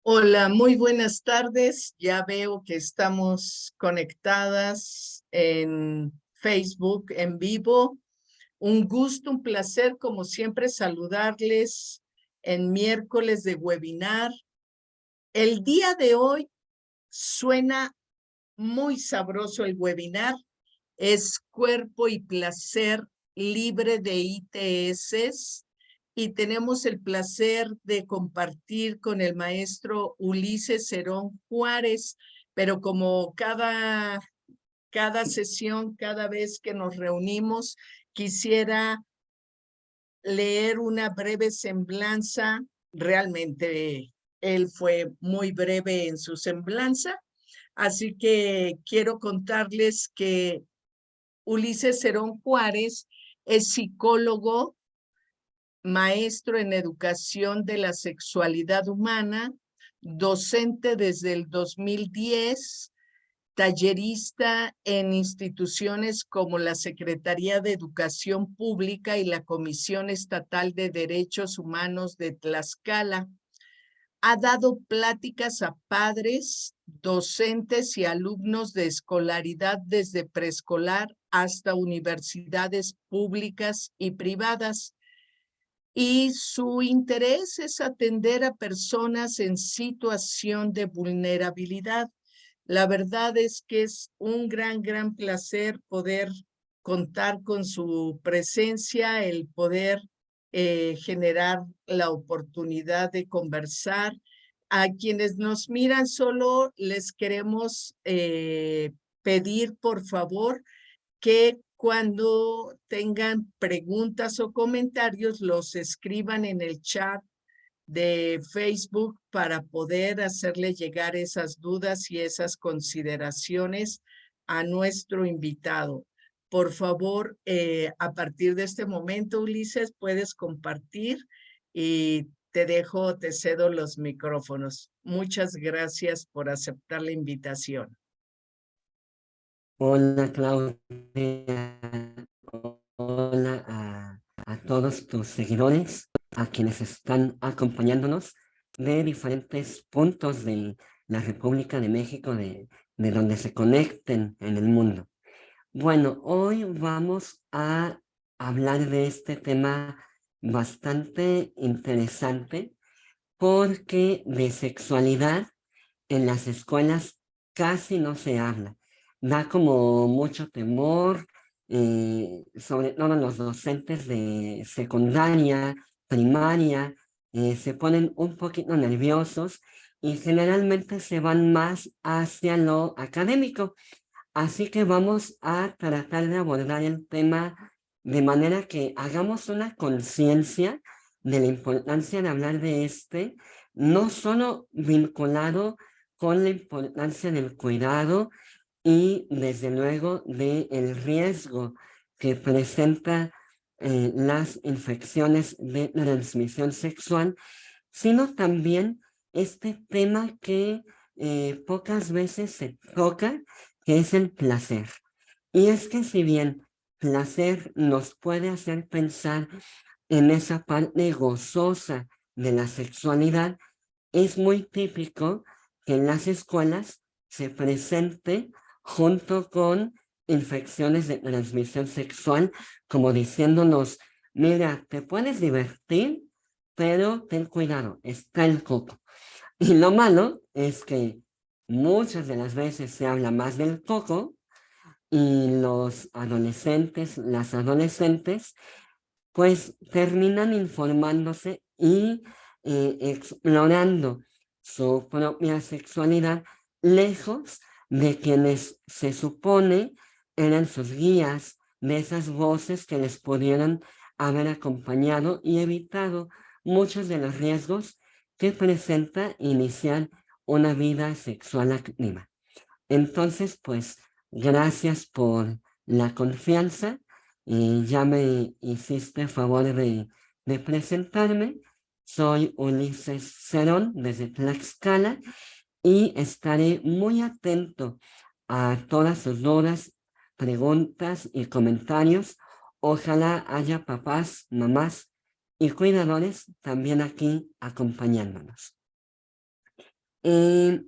Hola, muy buenas tardes. Ya veo que estamos conectadas en Facebook en vivo. Un gusto, un placer, como siempre, saludarles en miércoles de webinar. El día de hoy suena muy sabroso el webinar. Es Cuerpo y Placer Libre de ITS y tenemos el placer de compartir con el maestro Ulises Cerón Juárez, pero como cada sesión, cada vez que nos reunimos, quisiera leer una breve semblanza. Realmente él fue muy breve en su semblanza, así que quiero contarles que Ulises Cerón Juárez es psicólogo, maestro en educación de la sexualidad humana, docente desde el 2010, tallerista en instituciones como la Secretaría de Educación Pública y la Comisión Estatal de Derechos Humanos de Tlaxcala. Ha dado pláticas a padres, docentes y alumnos de escolaridad desde preescolar hasta universidades públicas y privadas. Y su interés es atender a personas en situación de vulnerabilidad. La verdad es que es un gran placer poder contar con su presencia, el poder generar la oportunidad de conversar. A quienes nos miran solo les queremos pedir, por favor, que cuando tengan preguntas o comentarios los escriban en el chat de Facebook para poder hacerle llegar esas dudas y esas consideraciones a nuestro invitado. Por favor, a partir de este momento, Ulises, puedes compartir y te cedo los micrófonos. Muchas gracias por aceptar la invitación. Hola Claudia, hola a todos tus seguidores, a quienes están acompañándonos de diferentes puntos de la República de México, de donde se conecten en el mundo. Bueno, hoy vamos a hablar de este tema bastante interesante porque de sexualidad en las escuelas casi no se habla. Da como mucho temor, sobre todo los docentes de secundaria, primaria, se ponen un poquito nerviosos y generalmente se van más hacia lo académico. Así que vamos a tratar de abordar el tema de manera que hagamos una conciencia de la importancia de hablar de no solo vinculado con la importancia del cuidado y desde luego del riesgo que presenta las infecciones de transmisión sexual, sino también este tema que pocas veces se toca, que es el placer. Y es que si bien placer nos puede hacer pensar en esa parte gozosa de la sexualidad, es muy típico que en las escuelas se presente junto con infecciones de transmisión sexual, como diciéndonos, mira, te puedes divertir, pero ten cuidado, está el coco. Y lo malo es que muchas de las veces se habla más del coco y los adolescentes, las adolescentes, pues terminan informándose y explorando su propia sexualidad lejos de quienes se supone eran sus guías, de esas voces que les pudieran haber acompañado y evitado muchos de los riesgos que presenta iniciar una vida sexual activa. Entonces, pues, gracias por la confianza. Ya me hiciste favor de presentarme. Soy Ulises Cerón desde Tlaxcala y estaré muy atento a todas sus dudas, preguntas y comentarios. Ojalá haya papás, mamás y cuidadores también aquí acompañándonos. Eh,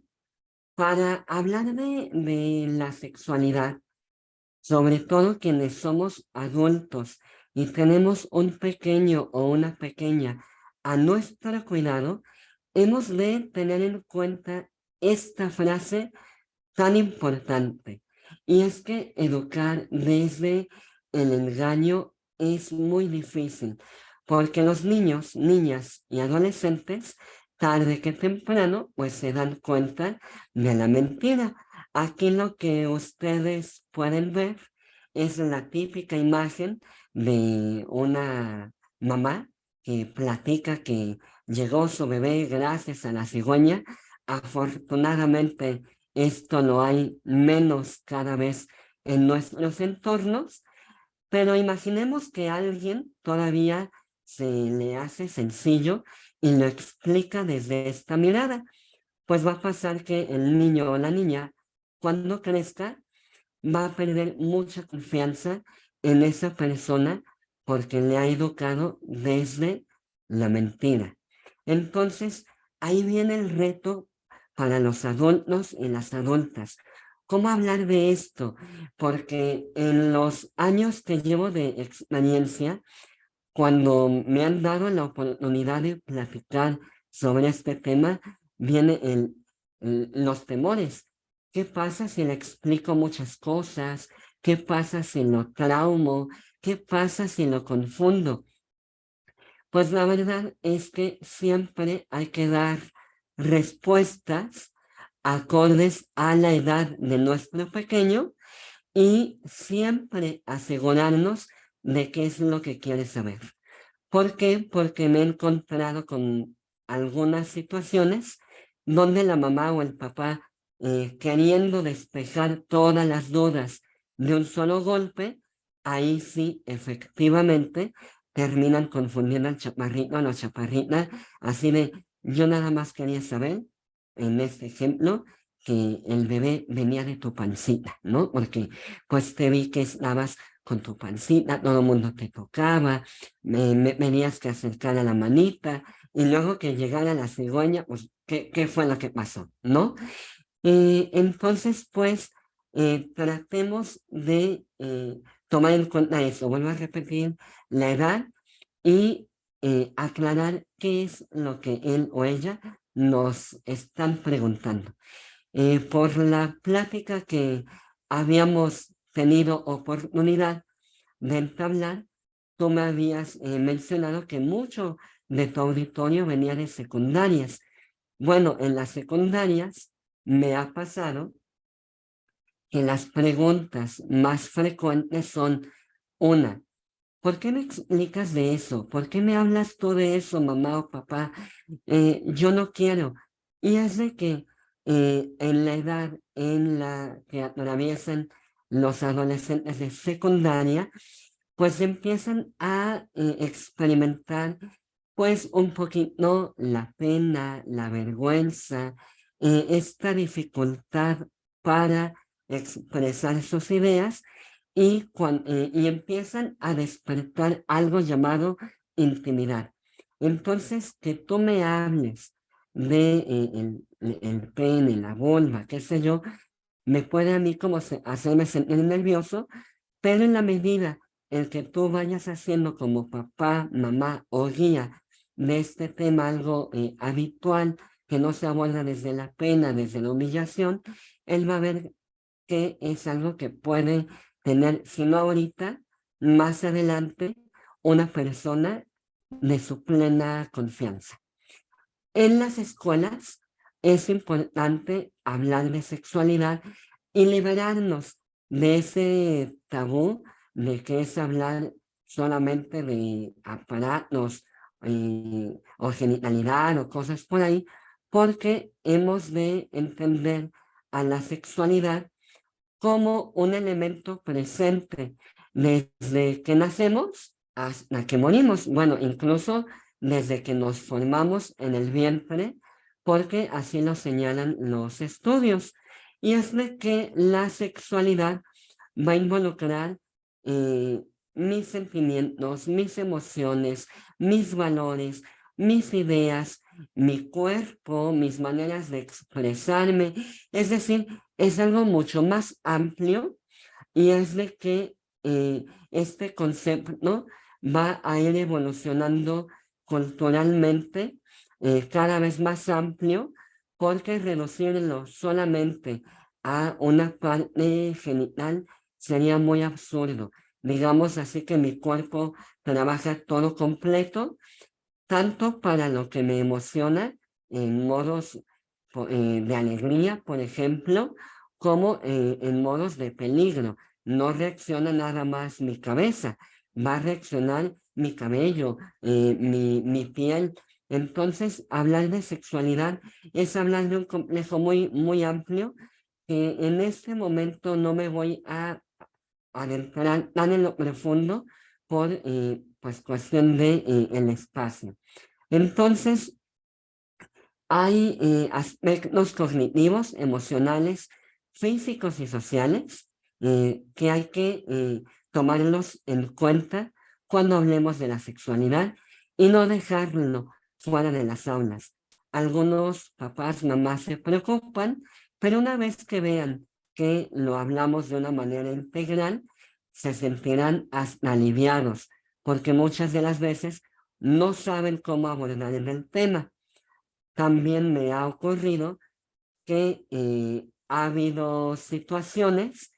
para hablar de la sexualidad, sobre todo quienes somos adultos y tenemos un pequeño o una pequeña a nuestro cuidado, hemos de tener en cuenta esta frase tan importante. Y es que educar desde el engaño es muy difícil, porque los niños, niñas y adolescentes, tarde que temprano, pues se dan cuenta de la mentira. Aquí lo que ustedes pueden ver es la típica imagen de una mamá que platica que llegó su bebé gracias a la cigüeña. Afortunadamente, esto lo hay menos cada vez en nuestros entornos, pero imaginemos que a alguien todavía se le hace sencillo y lo explica desde esta mirada. Pues va a pasar que el niño o la niña, cuando crezca, va a perder mucha confianza en esa persona porque le ha educado desde la mentira. Entonces, ahí viene el reto para los adultos y las adultas. ¿Cómo hablar de esto? Porque en los años que llevo de experiencia, cuando me han dado la oportunidad de platicar sobre este tema, viene los temores. ¿Qué pasa si le explico muchas cosas? ¿Qué pasa si lo traumo? ¿Qué pasa si lo confundo? Pues la verdad es que siempre hay que dar respuestas acordes a la edad de nuestro pequeño y siempre asegurarnos de qué es lo que quiere saber. ¿Por qué? Porque me he encontrado con algunas situaciones donde la mamá o el papá, queriendo despejar todas las dudas de un solo golpe, ahí sí, efectivamente, terminan confundiendo al chaparrito o la chaparrita, así de, yo nada más quería saber, en este ejemplo, que el bebé venía de tu pancita, ¿no? Porque pues te vi que estabas con tu pancita, todo el mundo te tocaba, me tenías que acercar a la manita, y luego que llegara la cigüeña, pues, ¿qué fue lo que pasó? ¿No? Entonces, pues, tratemos de tomar en cuenta eso. Vuelvo a repetir, la edad y aclarar qué es lo que él o ella nos están preguntando. Por la plática que habíamos tenido oportunidad de entablar, tú me habías mencionado que mucho de tu auditorio venía de secundarias. Bueno, en las secundarias me ha pasado que las preguntas más frecuentes son una, ¿por qué me explicas de eso? ¿Por qué me hablas tú de eso, mamá o papá? Yo no quiero. Y es de que en la edad en la que atraviesan los adolescentes de secundaria, pues empiezan a experimentar pues un poquito la pena, la vergüenza, esta dificultad para expresar sus ideas y empiezan a despertar algo llamado intimidad. Entonces, que tú me hables de el pene, la vulva, qué sé yo, me puede a mí como hacerme sentir nervioso, pero en la medida en que tú vayas haciendo como papá, mamá o guía de este tema algo habitual, que no se aborda desde la pena, desde la humillación, él va a ver que es algo que puede tener, si no ahorita, más adelante, una persona de su plena confianza. En las escuelas es importante hablar de sexualidad y liberarnos de ese tabú de que es hablar solamente de aparatos o genitalidad o cosas por ahí, porque hemos de entender a la sexualidad como un elemento presente desde que nacemos hasta que morimos. Bueno, incluso desde que nos formamos en el vientre, porque así lo señalan los estudios. Y es de que la sexualidad va a involucrar mis sentimientos, mis emociones, mis valores, mis ideas, mi cuerpo, mis maneras de expresarme. Es decir, es algo mucho más amplio y es de que este concepto, ¿no?, va a ir evolucionando culturalmente, cada vez más amplio, porque reducirlo solamente a una parte genital sería muy absurdo. Digamos así que mi cuerpo trabaja todo completo, tanto para lo que me emociona en modos de alegría, por ejemplo, como en modos de peligro. No reacciona nada más mi cabeza, va a reaccionar mi cabello, mi piel. Entonces, hablar de sexualidad es hablar de un complejo muy, muy amplio que en este momento no me voy a adentrar tan en lo profundo por pues cuestión de el espacio. Entonces, hay aspectos cognitivos, emocionales, físicos y sociales que hay que tomarlos en cuenta cuando hablemos de la sexualidad y no dejarlo fuera de las aulas. Algunos papás, mamás se preocupan, pero una vez que vean que lo hablamos de una manera integral, se sentirán hasta aliviados, porque muchas de las veces no saben cómo abordar el tema. También me ha ocurrido que ha habido situaciones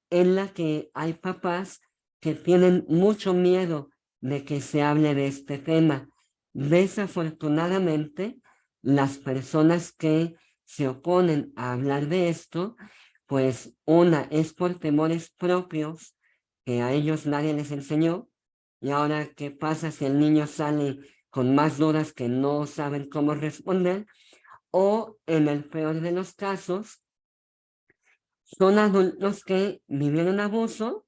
en las que hay papás que tienen mucho miedo de que se hable de este tema. Desafortunadamente, las personas que se oponen a hablar de esto, pues una es por temores propios que a ellos nadie les enseñó. Y ahora, ¿qué pasa si el niño sale con más dudas que no saben cómo responder? O en el peor de los casos, son adultos que vivieron abuso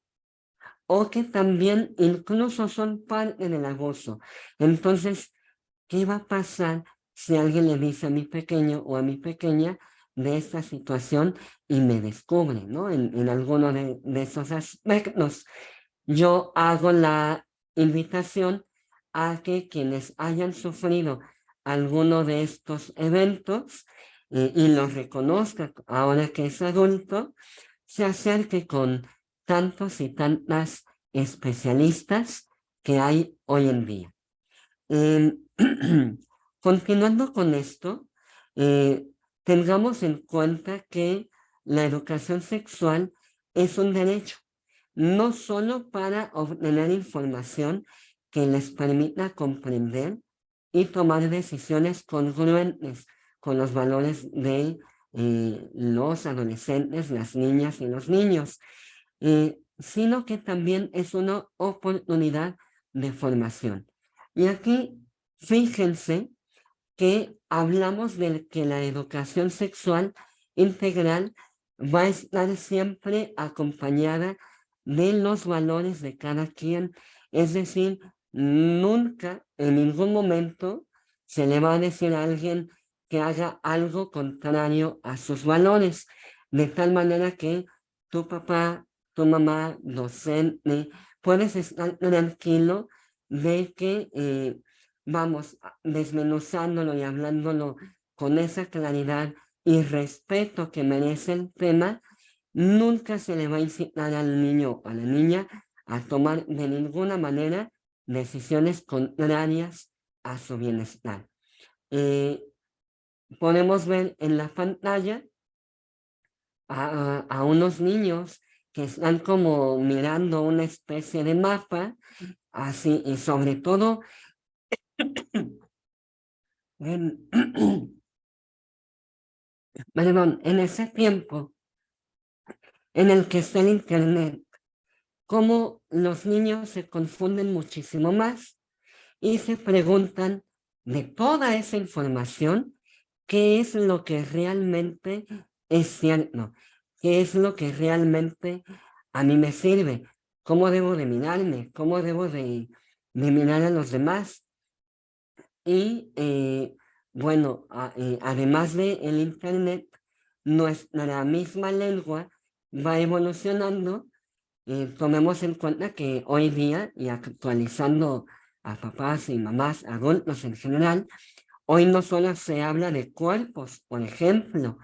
o que también incluso son parte del abuso. Entonces, ¿qué va a pasar si alguien le dice a mi pequeño o a mi pequeña de esta situación y me descubre, ¿no? En alguno de esos aspectos. Yo hago la invitación a que quienes hayan sufrido alguno de estos eventos y los reconozca ahora que es adulto, se acerque con tantos y tantas especialistas que hay hoy en día. Em, continuando con esto, eh, tengamos en cuenta que la educación sexual es un derecho, no solo para obtener información que les permita comprender y tomar decisiones congruentes con los valores de los adolescentes, las niñas y los niños, sino que también es una oportunidad de formación. Y aquí, fíjense que hablamos de que la educación sexual integral va a estar siempre acompañada de los valores de cada quien. Es decir, nunca, en ningún momento, se le va a decir a alguien que haga algo contrario a sus valores, de tal manera que tu papá, tu mamá, docente, puedes estar tranquilo de que vamos desmenuzándolo y hablándolo con esa claridad y respeto que merece el tema, nunca se le va a incitar al niño o a la niña a tomar de ninguna manera decisiones contrarias a su bienestar. Podemos ver en la pantalla a unos niños que están como mirando una especie de mapa, así, y sobre todo en, perdón, en ese tiempo en el que está el Internet, cómo los niños se confunden muchísimo más y se preguntan de toda esa información, qué es lo que realmente es cierto, qué es lo que realmente a mí me sirve, cómo debo de mirarme, cómo debo de mirar a los demás. Y bueno, además del Internet, nuestra misma lengua va evolucionando. Tomemos en cuenta que hoy día, y actualizando a papás y mamás, adultos en general, Hoy no solo se habla de cuerpos, por ejemplo,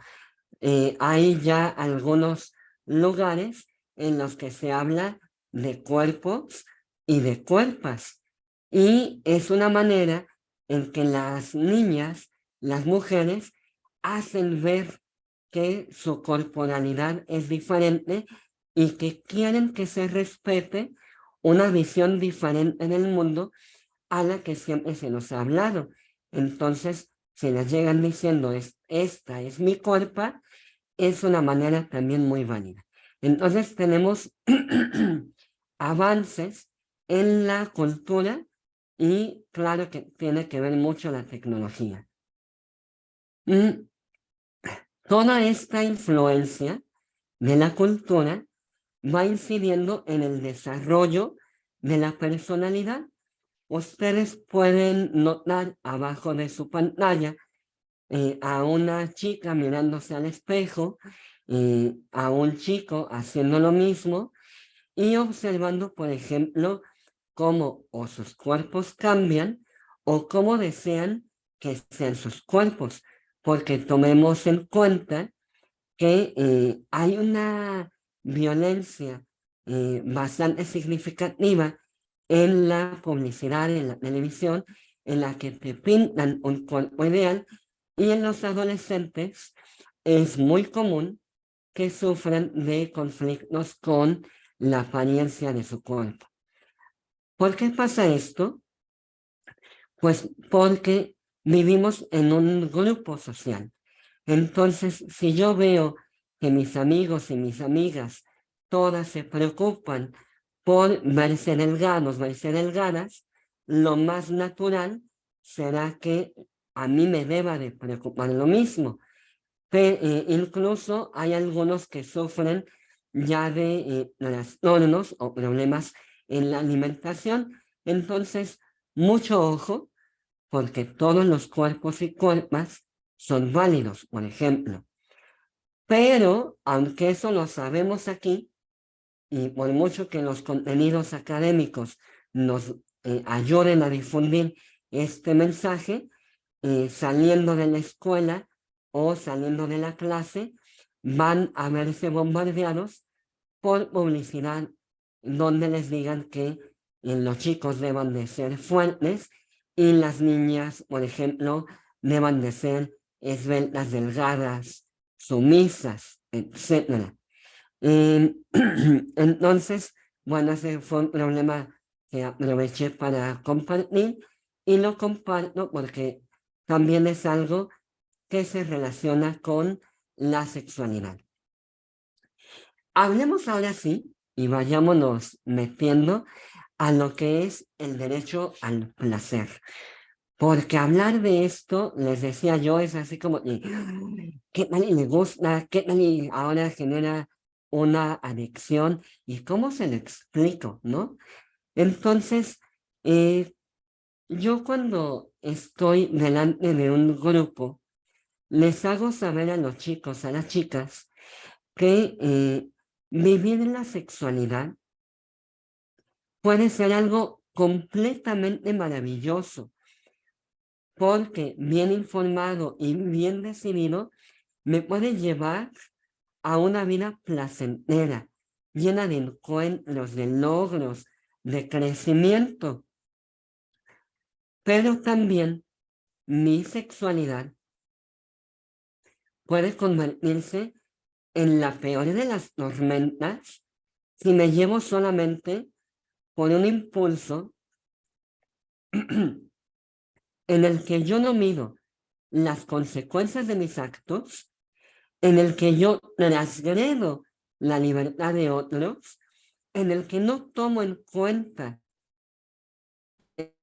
hay ya algunos lugares en los que se habla de cuerpos y de cuerpas. Y es una manera en que las niñas, las mujeres, hacen ver que su corporalidad es diferente y que quieren que se respete una visión diferente del mundo a la que siempre se nos ha hablado. Entonces, si les llegan diciendo, esta es mi cuerpo, es una manera también muy válida. Entonces, tenemos avances en la cultura y claro que tiene que ver mucho la tecnología. Toda esta influencia de la cultura va incidiendo en el desarrollo de la personalidad. Ustedes pueden notar abajo de su pantalla a una chica mirándose al espejo, a un chico haciendo lo mismo y observando, por ejemplo, cómo o sus cuerpos cambian o cómo desean que sean sus cuerpos, porque tomemos en cuenta que hay una violencia bastante significativa en la publicidad, en la televisión, en la que te pintan un cuerpo ideal y en los adolescentes es muy común que sufran de conflictos con la apariencia de su cuerpo. ¿Por qué pasa esto? Pues porque vivimos en un grupo social. Entonces, si yo veo que mis amigos y mis amigas todas se preocupan por verse delgadas, lo más natural será que a mí me deba de preocupar lo mismo. Incluso hay algunos que sufren ya de trastornos o problemas en la alimentación. Entonces, mucho ojo, porque todos los cuerpos y cuerpas son válidos, por ejemplo. Pero, aunque eso lo sabemos aquí, y por mucho que los contenidos académicos nos ayuden a difundir este mensaje, saliendo de la escuela o saliendo de la clase, van a verse bombardeados por publicidad donde les digan que los chicos deban de ser fuertes y las niñas, por ejemplo, deban de ser esbeltas, delgadas, sumisas, etc. Entonces, bueno, ese fue un problema que aproveché para compartir y lo comparto porque también es algo que se relaciona con la sexualidad. Hablemos ahora sí y vayámonos metiendo a lo que es el derecho al placer. Porque hablar de esto, les decía yo, es así como, ¿qué tal y le gusta? ¿Qué tal y ahora genera una adicción? ¿Y cómo se lo explico, no? Entonces, yo cuando estoy delante de un grupo, les hago saber a los chicos, a las chicas, que vivir la sexualidad puede ser algo completamente maravilloso, porque bien informado y bien decidido me puede llevar a una vida placentera, llena de encuentros, de logros, de crecimiento. Pero también mi sexualidad puede convertirse en la peor de las tormentas si me llevo solamente por un impulso en el que yo no mido las consecuencias de mis actos, en el que yo transgredo la libertad de otros, en el que no tomo en cuenta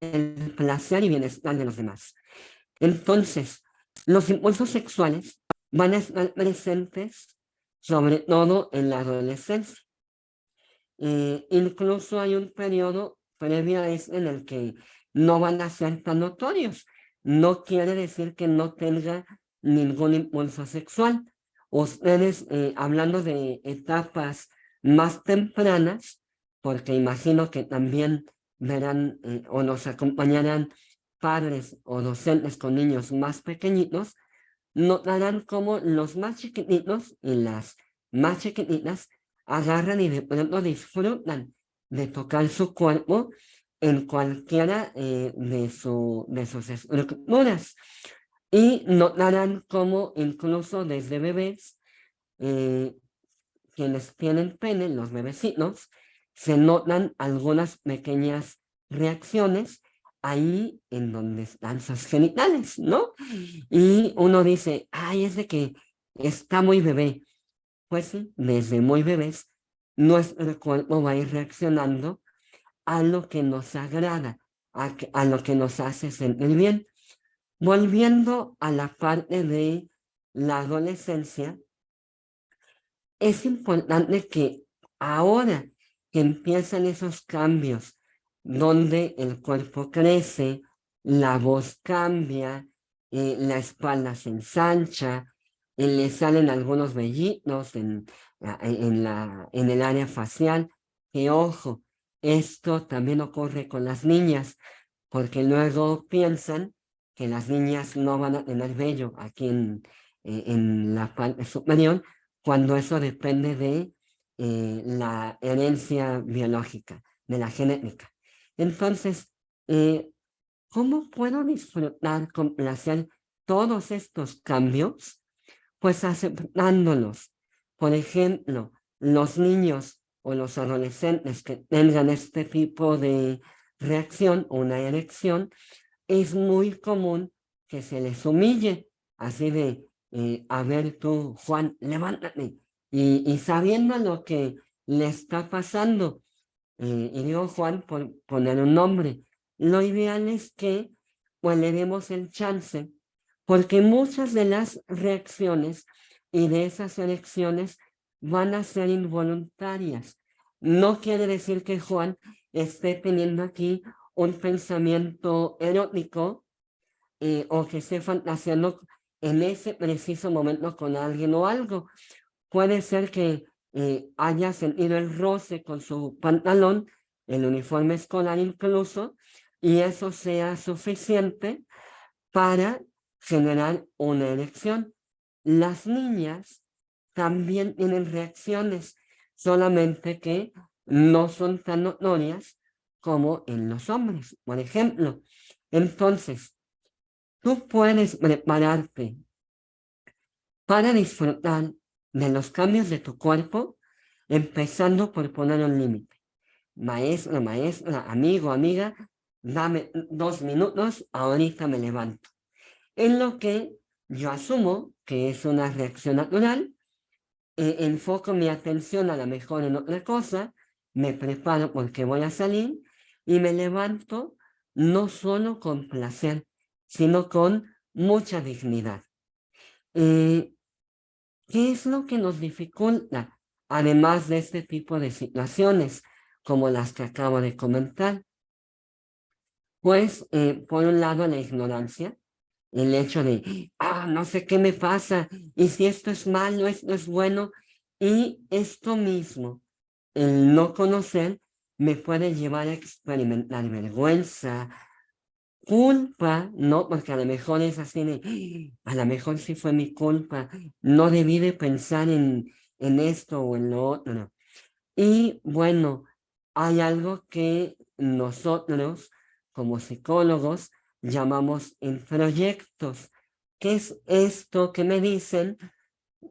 el placer y bienestar de los demás. Entonces, los impulsos sexuales van a estar presentes sobre todo en la adolescencia. Incluso hay un periodo previo a eso en el que no van a ser tan notorios. No quiere decir que no tenga ningún impulso sexual. Ustedes, hablando de etapas más tempranas, porque imagino que también verán o nos acompañarán padres o docentes con niños más pequeñitos notarán cómo los más chiquititos y las más chiquititas agarran y de pronto disfrutan de tocar su cuerpo en cualquiera de sus estructuras. Y notarán cómo incluso desde bebés, quienes tienen pene, los bebecitos, se notan algunas pequeñas reacciones ahí en donde están sus genitales, ¿no? Y uno dice, ay, es de que está muy bebé. Pues sí, desde muy bebés, nuestro cuerpo va a ir reaccionando a lo que nos agrada, a lo que nos hace sentir bien. Volviendo a la parte de la adolescencia, es importante que ahora que empiezan esos cambios, donde el cuerpo crece, la voz cambia, la espalda se ensancha, le salen algunos vellitos en el área facial, que ojo, esto también ocurre con las niñas, porque luego piensan que las niñas no van a tener vello aquí en la parte superior, cuando eso depende de la herencia biológica, de la genética. Entonces, ¿cómo puedo disfrutar con placer todos estos cambios? Pues aceptándolos. Por ejemplo, los niños o los adolescentes que tengan este tipo de reacción, una erección, es muy común que se les humille, así de, a ver tú, Juan, levántate, y sabiendo lo que le está pasando, y digo Juan por poner un nombre, lo ideal es que pues le demos el chance, porque muchas de las reacciones y de esas elecciones van a ser involuntarias. No quiere decir que Juan esté teniendo aquí un pensamiento erótico, o que esté fantaseando en ese preciso momento con alguien o algo. Puede ser que haya sentido el roce con su pantalón, el uniforme escolar incluso, y eso sea suficiente para generar una erección. Las niñas también tienen reacciones, solamente que no son tan notorias como en los hombres, por ejemplo. Entonces, tú puedes prepararte para disfrutar de los cambios de tu cuerpo, empezando por poner un límite. Maestra, maestra, amigo, amiga, dame 2 minutos, ahorita me levanto. En lo que yo asumo que es una reacción natural, enfoco mi atención a lo mejor en otra cosa, me preparo porque voy a salir y me levanto no solo con placer, sino con mucha dignidad. ¿Qué es lo que nos dificulta, además de este tipo de situaciones, como las que acabo de comentar? Pues, por un lado, la ignorancia, el hecho de, no sé qué me pasa, y si esto es malo, esto es bueno, y esto mismo, el no conocer, me puede llevar a experimentar vergüenza, culpa, ¿no? Porque a lo mejor es así de, a lo mejor sí fue mi culpa, no debí de pensar en esto o en lo otro. Y bueno, hay algo que nosotros como psicólogos llamamos introyectos. ¿Qué es esto que me dicen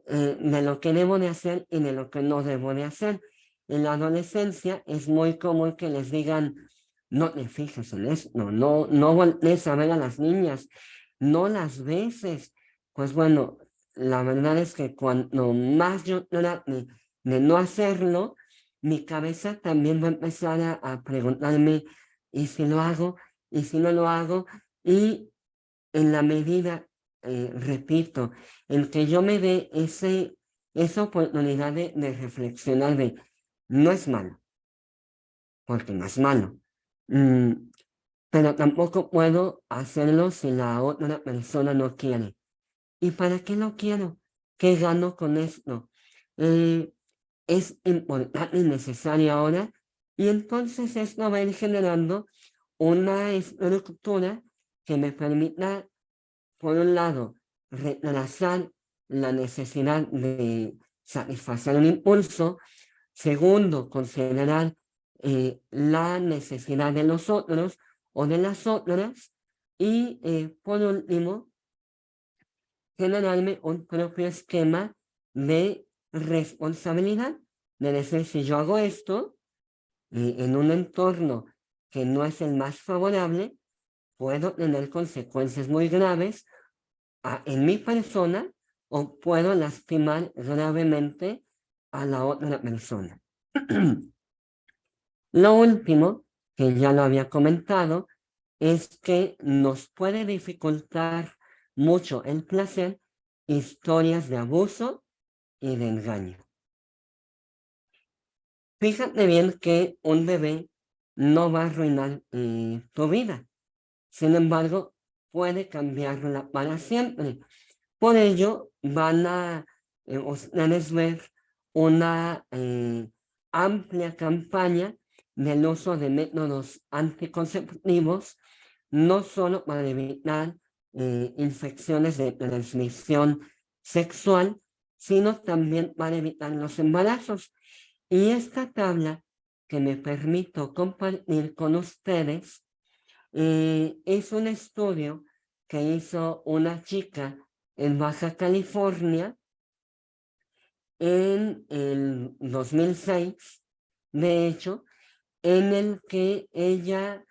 de lo que debo de hacer y de lo que no debo de hacer? En la adolescencia es muy común que les digan, no te fijes en esto, no voltees a ver a las niñas, no las beses. Pues bueno, la verdad es que cuando más yo trate de no hacerlo, mi cabeza también va a empezar a preguntarme, ¿y si lo hago? ¿Y si no lo hago? Y en la medida, repito, en que yo me dé esa oportunidad de reflexionar de, no es malo, porque no es malo, mm, pero tampoco puedo hacerlo si la otra persona no quiere. ¿Y para qué lo quiero? ¿Qué gano con esto? Eh, es importante y necesario ahora, y entonces esto va a ir generando una estructura que me permita, por un lado, retrasar la necesidad de satisfacer un impulso. Segundo, considerar la necesidad de los otros o de las otras. Y por último, generarme un propio esquema de responsabilidad. De decir, si yo hago esto en un entorno que no es el más favorable, puedo tener consecuencias muy graves en mi persona o puedo lastimar gravemente a la otra persona. Lo último, que ya lo había comentado, es que nos puede dificultar mucho el placer historias de abuso y de engaño. Fíjate bien que un bebé no va a arruinar tu vida. Sin embargo, puede cambiarla para siempre. Por ello, van a ustedes ver una amplia campaña del uso de métodos anticonceptivos, no solo para evitar infecciones de transmisión sexual, sino también para evitar los embarazos. Y esta tabla que me permito compartir con ustedes es un estudio que hizo una chica en Baja California en el 2006, de hecho, en el que ella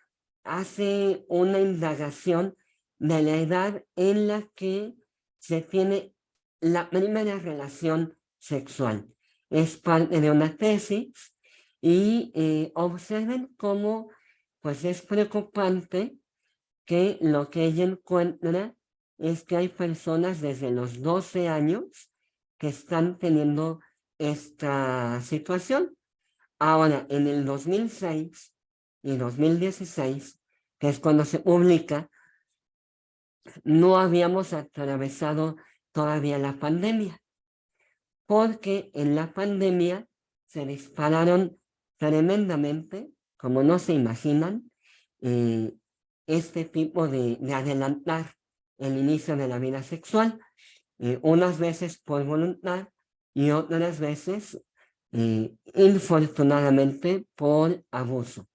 hace una indagación de la edad en la que se tiene la primera relación sexual. Es parte de una tesis y observen cómo pues es preocupante que lo que ella encuentra es que hay personas desde los 12 años que están teniendo esta situación. Ahora, en el 2006 y 2016, que es cuando se publica, no habíamos atravesado todavía la pandemia, porque en la pandemia se dispararon tremendamente, como no se imaginan, este tipo de adelantar el inicio de la vida sexual, unas veces por voluntad y otras veces, infortunadamente, por abuso.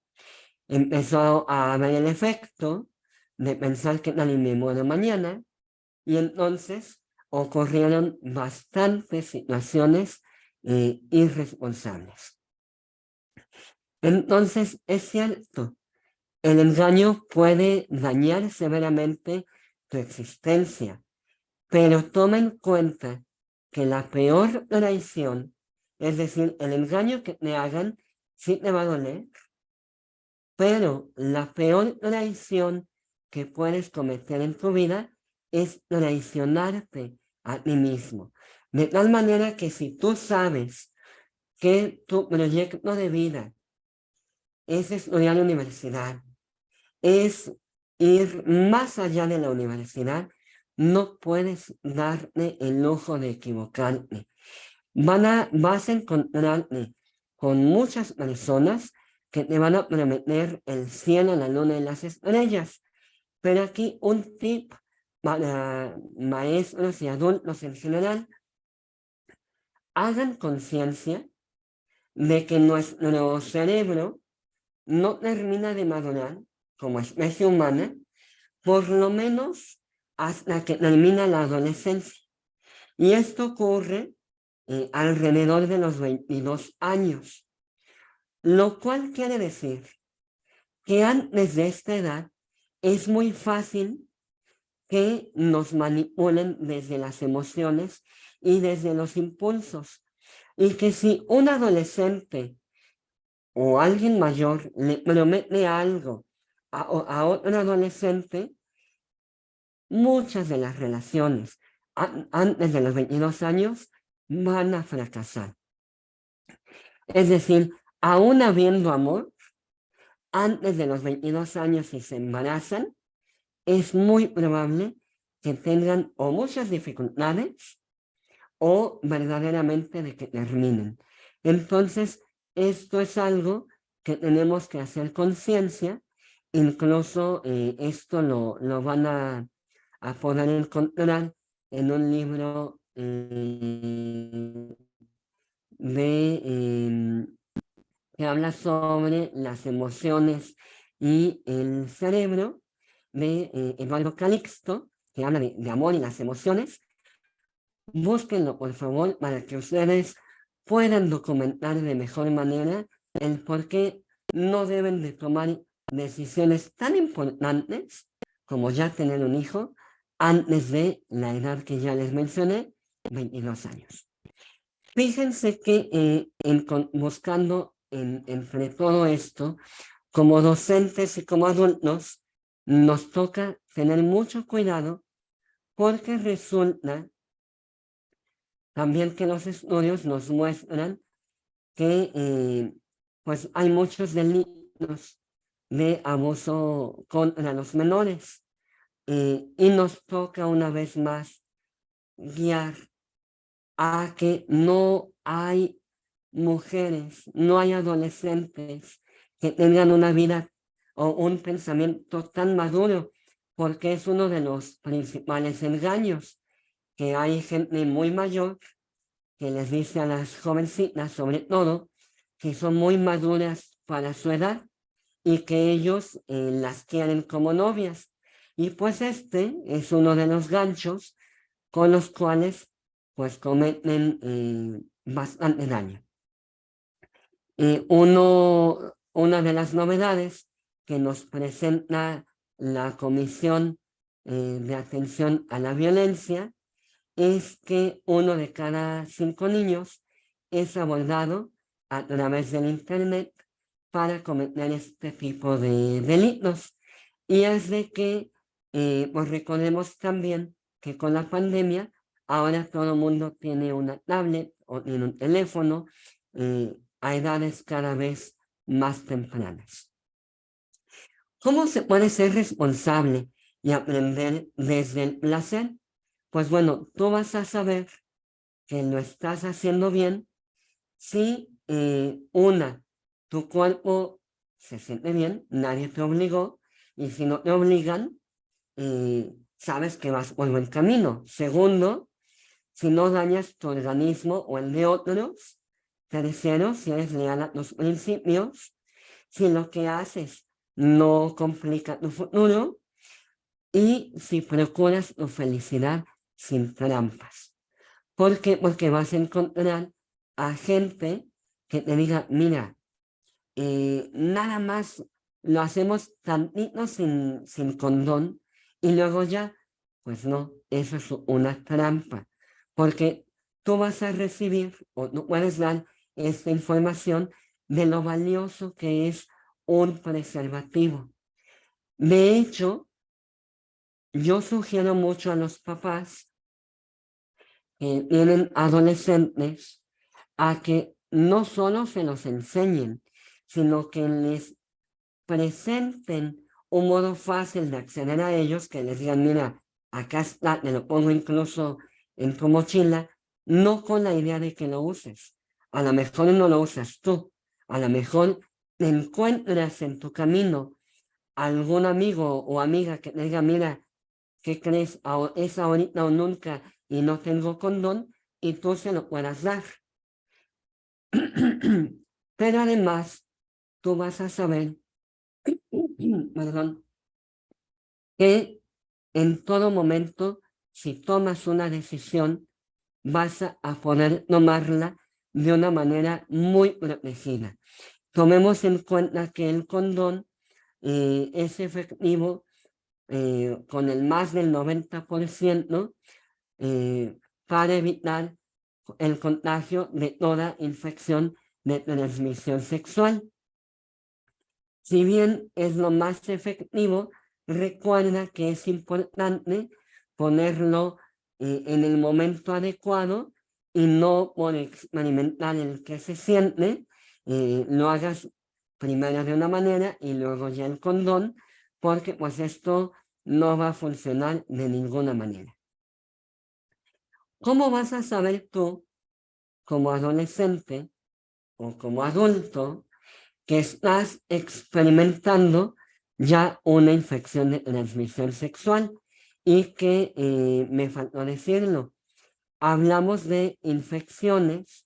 Empezó a haber el efecto de pensar que tal y me muero mañana, y entonces ocurrieron bastantes situaciones irresponsables. Entonces, es cierto, el engaño puede dañar severamente tu existencia, pero toma en cuenta que la peor traición, es decir, el engaño que te hagan, sí te va a doler, pero la peor traición que puedes cometer en tu vida es traicionarte a ti mismo. De tal manera que si tú sabes que tu proyecto de vida es estudiar la universidad, es ir más allá de la universidad, no puedes darte el lujo de equivocarte. Vas a encontrarte con muchas personas que te van a prometer el cielo, la luna y las estrellas. Pero aquí un tip para maestros y adultos en general: hagan conciencia de que nuestro cerebro no termina de madurar como especie humana, por lo menos hasta que termina la adolescencia. Y esto ocurre alrededor de los 22 años, lo cual quiere decir que antes de esta edad es muy fácil que nos manipulen desde las emociones y desde los impulsos. Y que si un adolescente o alguien mayor le promete algo a otro adolescente, muchas de las relaciones antes de los 22 años van a fracasar. Es decir, aún habiendo amor, antes de los 22 años, si se embarazan, es muy probable que tengan o muchas dificultades o verdaderamente de que terminen. Entonces, esto es algo que tenemos que hacer conciencia incluso esto lo van a poder encontrar en un libro que habla sobre las emociones y el cerebro de Eduardo Calixto, que habla de amor y las emociones. Búsquenlo, por favor, para que ustedes puedan documentar de mejor manera el por qué no deben de tomar decisiones tan importantes como ya tener un hijo antes de la edad que ya les mencioné, 22 años. Fíjense que buscando entre todo esto, como docentes y como adultos, nos toca tener mucho cuidado porque resulta también que los estudios nos muestran que pues hay muchos delitos de abuso contra los menores y nos toca una vez más guiar a que no hay mujeres, no hay adolescentes que tengan una vida o un pensamiento tan maduro, porque es uno de los principales engaños, que hay gente muy mayor que les dice a las jovencitas, sobre todo, que son muy maduras para su edad y que ellos las quieren como novias. Y pues este es uno de los ganchos con los cuales pues cometen bastante daño. Una de las novedades que nos presenta la Comisión de Atención a la Violencia es que 1 de cada 5 niños es abordado a través del Internet para cometer este tipo de delitos. Y es de que, pues recordemos también que con la pandemia, ahora todo el mundo tiene una tablet o tiene un teléfono a edades cada vez más tempranas. ¿Cómo se puede ser responsable y aprender desde el placer? Pues bueno, tú vas a saber que lo estás haciendo bien si tu cuerpo se siente bien, nadie te obligó, y si no te obligan, sabes que vas por buen camino. Segundo, si no dañas tu organismo o el de otros. Tercero, si eres leal a tus principios, si lo que haces no complica tu futuro y si procuras tu felicidad sin trampas. ¿Por qué? Porque vas a encontrar a gente que te diga, mira, nada más lo hacemos tantito sin condón y luego ya, pues no, eso es una trampa, porque tú vas a recibir o tú puedes dar esta información de lo valioso que es un preservativo. De hecho, yo sugiero mucho a los papás que tienen adolescentes a que no solo se los enseñen, sino que les presenten un modo fácil de acceder a ellos, que les digan, mira, acá está, te lo pongo incluso en tu mochila, no con la idea de que lo uses. A lo mejor no lo usas tú, a lo mejor te encuentras en tu camino algún amigo o amiga que te diga, mira, ¿qué crees? Es ahorita o nunca y no tengo condón, y tú se lo puedas dar. Pero además, tú vas a saber, perdón, que en todo momento, si tomas una decisión, vas a poder tomarla de una manera muy protegida. Tomemos en cuenta que el condón es efectivo con el más del 90% para evitar el contagio de toda infección de transmisión sexual. Si bien es lo más efectivo, recuerda que es importante ponerlo en el momento adecuado y no por experimentar el que se siente, lo hagas primero de una manera y luego ya el condón, porque pues esto no va a funcionar de ninguna manera. ¿Cómo vas a saber tú, como adolescente o como adulto, que estás experimentando ya una infección de transmisión sexual. Y que me faltó decirlo, hablamos de infecciones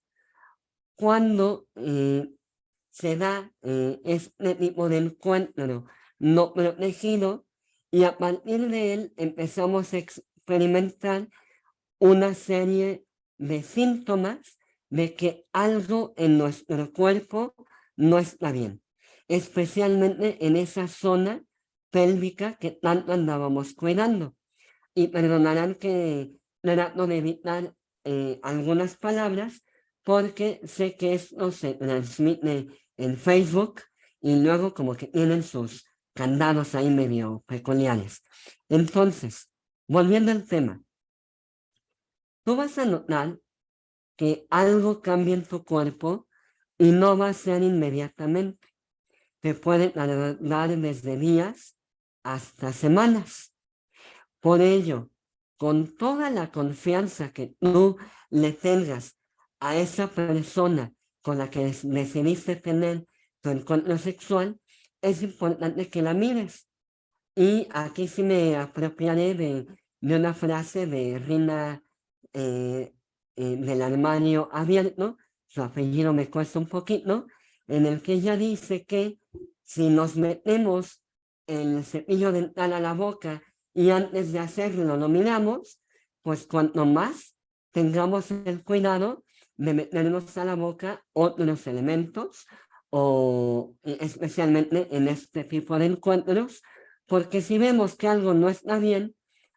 cuando se da este tipo de encuentro no protegido y a partir de él empezamos a experimentar una serie de síntomas de que algo en nuestro cuerpo no está bien, especialmente en esa zona pélvica que tanto andábamos cuidando. Y perdonarán que trato de evitar algunas palabras porque sé que esto se transmite en Facebook y luego como que tienen sus candados ahí medio peculiares. Entonces, volviendo al tema, tú vas a notar que algo cambia en tu cuerpo y no va a ser inmediatamente. Te puede tardar desde días hasta semanas. Por ello, con toda la confianza que tú le tengas a esa persona con la que decidiste tener tu encuentro sexual, es importante que la mires. Y aquí sí me apropiaré de una frase de Rina del armario abierto, su apellido me cuesta un poquito, en el que ella dice que si nos metemos el cepillo dental a la boca y antes de hacerlo lo miramos, pues cuanto más tengamos el cuidado de meternos a la boca otros elementos, o especialmente en este tipo de encuentros, porque si vemos que algo no está bien,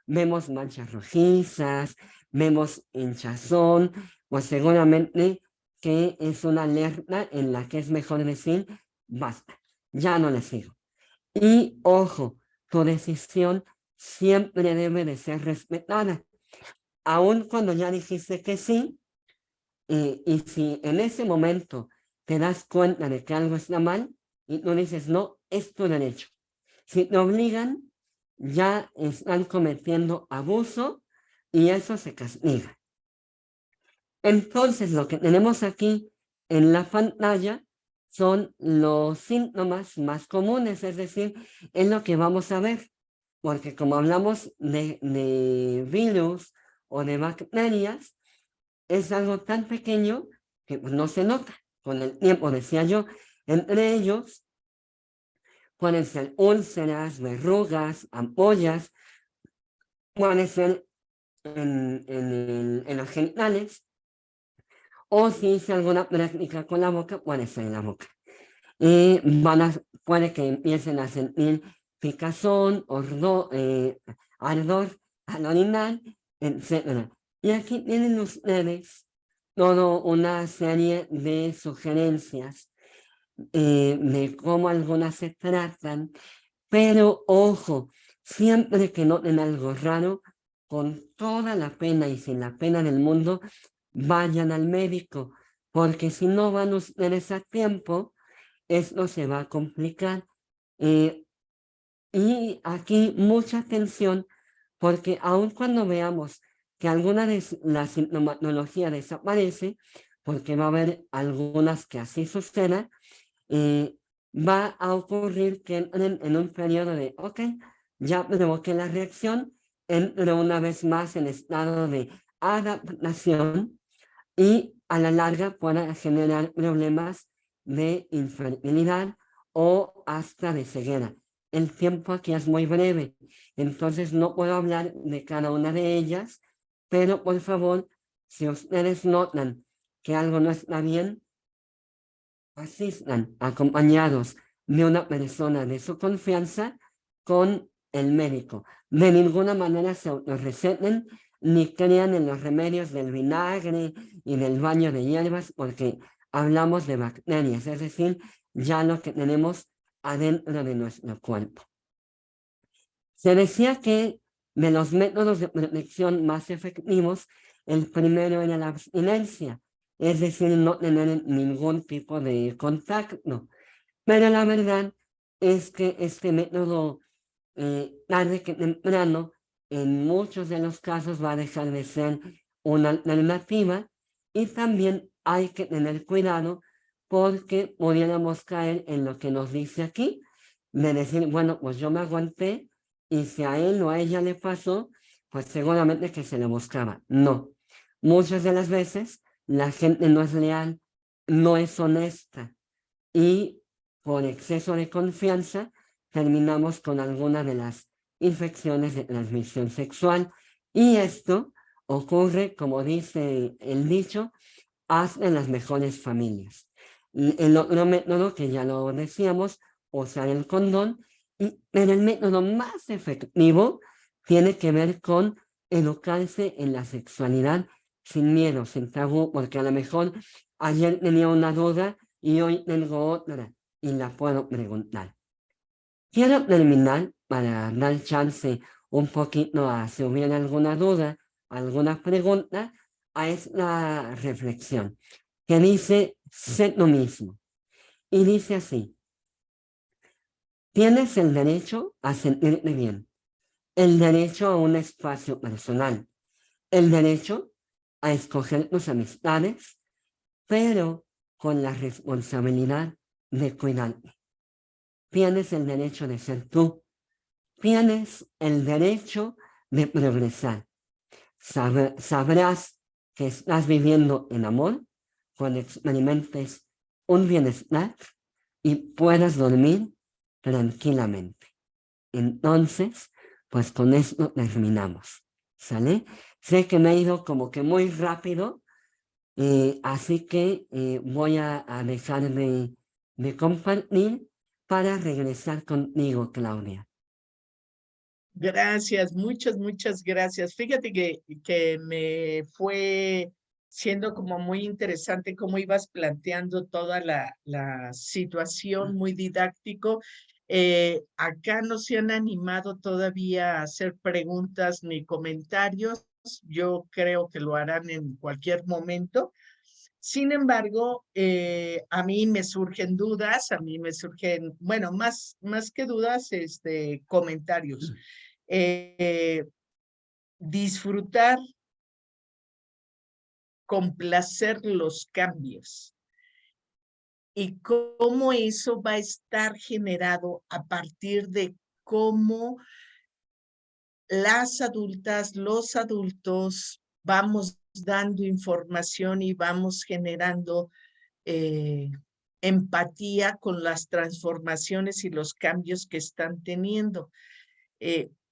vemos manchas rojizas, vemos hinchazón, pues seguramente que es una alerta en la que es mejor decir, basta, ya no le sigo. Y ojo, tu decisión siempre debe de ser respetada. Aun cuando ya dijiste que sí, y si en ese momento te das cuenta de que algo está mal, y tú dices, no, es tu derecho. Si te obligan, ya están cometiendo abuso y eso se castiga. Entonces, lo que tenemos aquí en la pantalla son los síntomas más comunes, es decir, es lo que vamos a ver, porque como hablamos de virus o de bacterias, es algo tan pequeño que pues, no se nota con el tiempo, decía yo. Entre ellos pueden ser úlceras, verrugas, ampollas, pueden ser en los genitales, o si hice alguna práctica con la boca, puede ser en la boca. Y puede que empiecen a sentir picazón, ardor al orinar, etc. Y aquí tienen ustedes toda una serie de sugerencias de cómo algunas se tratan, pero ojo, siempre que noten algo raro, con toda la pena y sin la pena del mundo, vayan al médico, porque si no van ustedes a tiempo, esto se va a complicar. Eh, y aquí mucha atención, porque aun cuando veamos que alguna de la sintomatología desaparece, porque va a haber algunas que así sucedan, va a ocurrir que entren en un periodo de, ok, ya provoqué la reacción, entro una vez más en estado de adaptación y a la larga pueda generar problemas de infertilidad o hasta de ceguera. El tiempo aquí es muy breve, entonces no puedo hablar de cada una de ellas, pero por favor, si ustedes notan que algo no está bien, asistan acompañados de una persona de su confianza con el médico. De ninguna manera se autorreceten ni crean en los remedios del vinagre y del baño de hierbas porque hablamos de bacterias, es decir, ya lo que tenemos adentro de nuestro cuerpo. Se decía que de los métodos de protección más efectivos, el primero era la abstinencia, es decir, no tener ningún tipo de contacto. Pero la verdad es que este método, tarde que temprano, en muchos de los casos va a dejar de ser una alternativa y también hay que tener cuidado porque pudiéramos caer en lo que nos dice aquí, de decir, bueno, pues yo me aguanté y si a él o a ella le pasó, pues seguramente que se le buscaba. No, muchas de las veces la gente no es leal, no es honesta y por exceso de confianza terminamos con alguna de las infecciones de transmisión sexual y esto ocurre, como dice el dicho, hasta en las mejores familias. El otro método que ya lo decíamos, usar el condón, pero el método más efectivo tiene que ver con educarse en la sexualidad sin miedo, sin tabú, porque a lo mejor ayer tenía una duda y hoy tengo otra y la puedo preguntar. Quiero terminar para dar chance un poquito a si hubiera alguna duda, alguna pregunta, a esta reflexión que dice, sé tú mismo. Y dice así, tienes el derecho a sentirte bien, el derecho a un espacio personal, el derecho a escoger tus amistades, pero con la responsabilidad de cuidarte. Tienes el derecho de ser tú, tienes el derecho de progresar. Sabrás que estás viviendo en amor cuando experimentes un bienestar y puedas dormir tranquilamente. Entonces, pues con esto terminamos. ¿Sale? Sé que me he ido como que muy rápido, así que voy a dejar de compartir para regresar contigo, Claudia. Gracias, muchas gracias. Fíjate que me fue siendo como muy interesante cómo ibas planteando toda la situación, muy didáctico. Acá no se han animado todavía a hacer preguntas ni comentarios. Yo creo que lo harán en cualquier momento. Sin embargo, a mí me surgen dudas, a mí me surgen, bueno, más que dudas, comentarios. Eh, disfrutar, complacer los cambios y cómo eso va a estar generado a partir de cómo las adultas, los adultos, vamos dando información y vamos generando eh, empatía con las transformaciones y los cambios que están teniendo.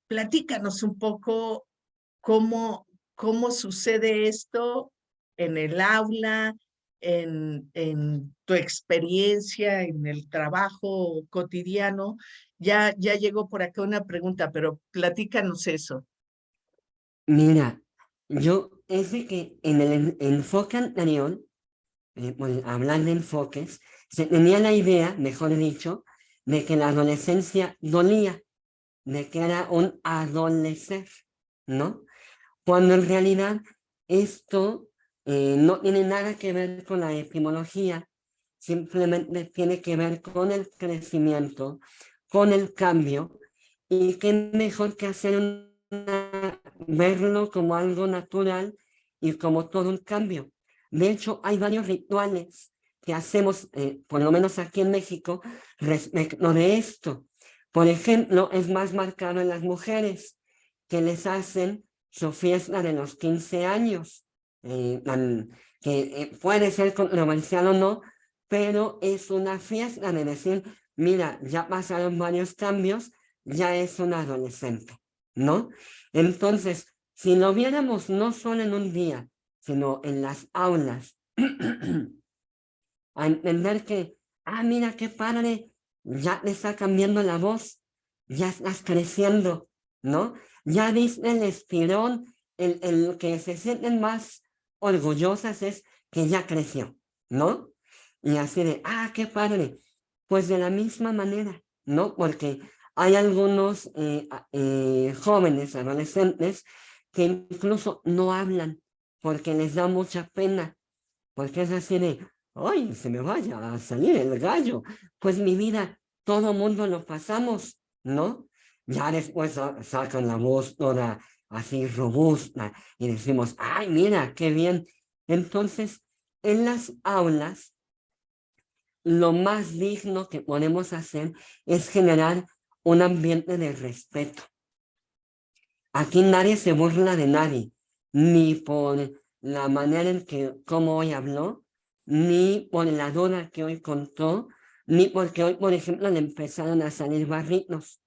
Platícanos un poco cómo sucede esto en el aula, en tu experiencia, en el trabajo cotidiano. Ya llegó por acá una pregunta, pero platícanos eso. Mira, yo es de que en el enfoque anterior, por hablar de enfoques, se tenía la idea, mejor dicho, de que la adolescencia dolía, de que era un adolecer, ¿no? Cuando en realidad esto no tiene nada que ver con la etimología, simplemente tiene que ver con el crecimiento, con el cambio, y qué mejor que hacer verlo como algo natural y como todo un cambio. De hecho, hay varios rituales que hacemos, por lo menos aquí en México, respecto de esto. Por ejemplo, es más marcado en las mujeres, que les hacen su fiesta de los 15 años, que puede ser controversial o no, pero es una fiesta de decir, mira, ya pasaron varios cambios, ya es un adolescente, ¿no? Entonces, si lo viéramos no solo en un día, sino en las aulas, a entender que, mira qué padre, ya te está cambiando la voz, ya estás creciendo, ¿no? Ya diste el estirón, el que se sienten más orgullosas es que ya creció, ¿no? Y así de, qué padre. Pues de la misma manera, ¿no? Porque hay algunos jóvenes, adolescentes, que incluso no hablan porque les da mucha pena, porque es así de, ¡ay, se me vaya a salir el gallo! Pues mi vida, todo mundo lo pasamos, ¿no? Ya después sacan la voz toda así robusta y decimos, ¡ay, mira, qué bien! Entonces, en las aulas, lo más digno que podemos hacer es generar un ambiente de respeto. Aquí nadie se burla de nadie, ni por la manera en que, como hoy habló, ni por la duda que hoy contó, ni porque hoy, por ejemplo, le empezaron a salir barritos,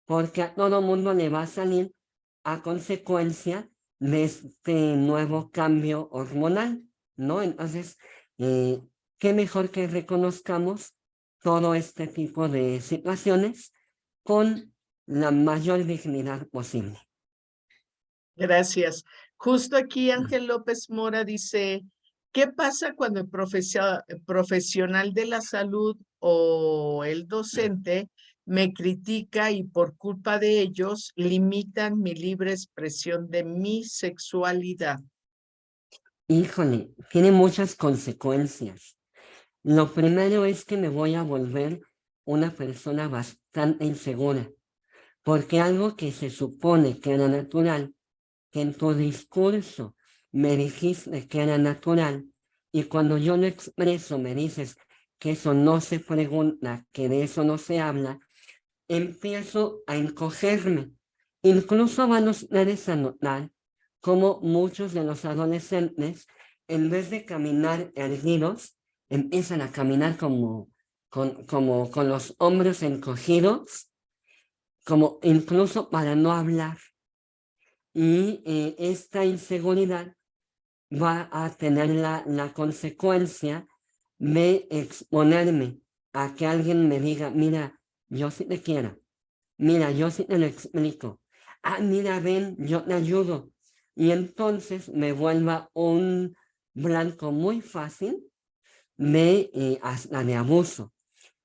porque a todo mundo le va a salir a consecuencia de este nuevo cambio hormonal, ¿no? Entonces, eh, qué mejor que reconozcamos todo este tipo de situaciones con la mayor dignidad posible. Gracias. Justo aquí Ángel López Mora dice, ¿qué pasa cuando el profesional de la salud o el docente me critica y por culpa de ellos limitan mi libre expresión de mi sexualidad? Híjole, tiene muchas consecuencias. Lo primero es que me voy a volver una persona bastante insegura, porque algo que se supone que era natural, que en tu discurso me dijiste que era natural, y cuando yo lo expreso me dices que eso no se pregunta, que de eso no se habla, empiezo a encogerme. Incluso van ustedes a notar cómo muchos de los adolescentes, en vez de caminar erguidos, empiezan a caminar como con los hombros encogidos, como incluso para no hablar. Y esta inseguridad va a tener la consecuencia de exponerme a que alguien me diga, mira, yo sí te quiero, mira, yo sí te lo explico, ah, mira, ven, yo te ayudo. Y entonces me vuelva un blanco muy fácil de hasta de abuso.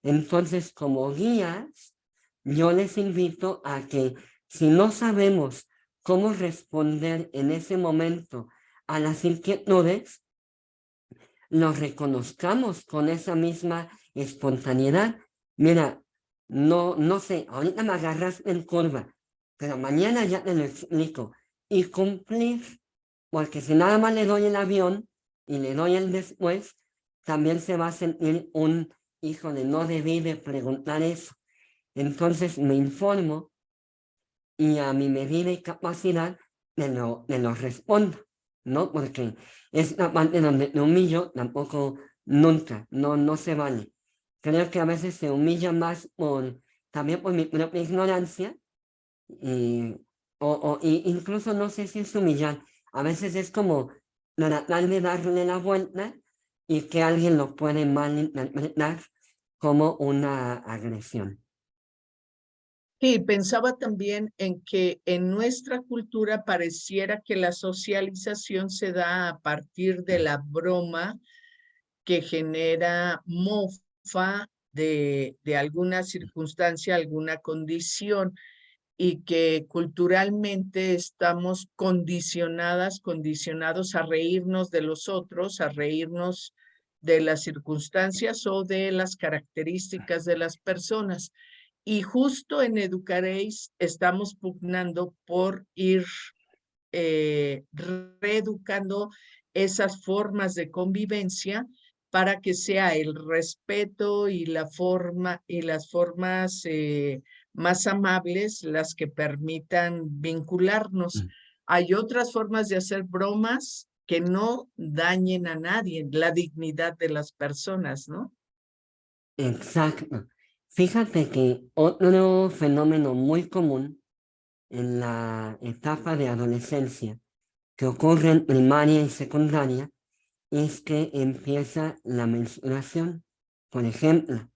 Entonces, como guías, yo les invito a que si no sabemos cómo responder en ese momento a las inquietudes, los reconozcamos con esa misma espontaneidad. Mira, no sé, ahorita me agarras en curva, pero mañana ya te lo explico. Y cumplir, porque si nada más le doy el avión y le doy el después, también se va a sentir un hijo de no debí de preguntar eso. Entonces me informo y a mi medida y capacidad me lo respondo, ¿no? Porque es la parte donde me humillo, tampoco nunca, no se vale. Creo que a veces se humilla más también por mi propia ignorancia, y, y incluso no sé si es humillar, a veces es como tratar de darle la vuelta y que alguien lo puede malinterpretar como una agresión. Sí, pensaba también en que en nuestra cultura pareciera que la socialización se da a partir de la broma que genera mofa de alguna circunstancia, alguna condición, y que culturalmente estamos condicionados a reírnos de los otros, a reírnos de las circunstancias o de las características de las personas. Y justo en Educaréis estamos pugnando por ir reeducando esas formas de convivencia para que sea el respeto y las formas más amables las que permitan vincularnos. Mm. Hay otras formas de hacer bromas que no dañen a nadie, la dignidad de las personas, ¿no? Exacto. Fíjate que otro fenómeno muy común en la etapa de adolescencia que ocurre en primaria y secundaria es que empieza la menstruación. Por ejemplo,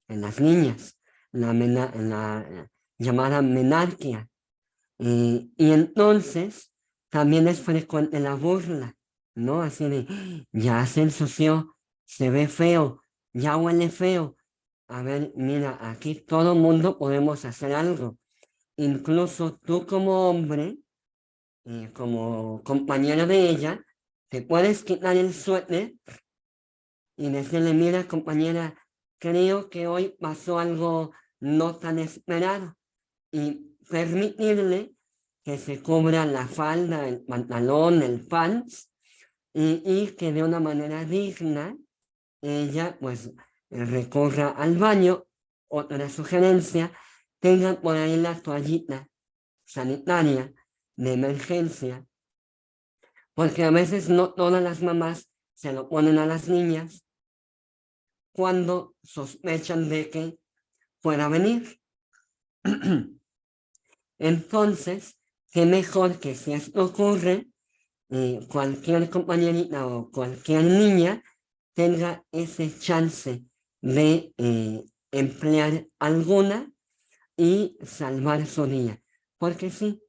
en las niñas, la llamada menarquia. Y entonces también es frecuente la burla, ¿no? Así de, ya se ensució, se ve feo, ya huele feo. A ver, mira, aquí todo mundo podemos hacer algo. Incluso tú como hombre, como compañero de ella, te puedes quitar el suéter y decirle, mira, compañera, creo que hoy pasó algo no tan esperado. Y permitirle que se cubra la falda, el pantalón, el pants, y que de una manera digna ella pues recurra al baño. Otra sugerencia, tengan por ahí la toallita sanitaria de emergencia, porque a veces no todas las mamás se lo ponen a las niñas cuando sospechan de que pueda venir. Entonces, qué mejor que si esto ocurre, cualquier compañerita o cualquier niña tenga ese chance de emplear alguna y salvar su día. Porque sí,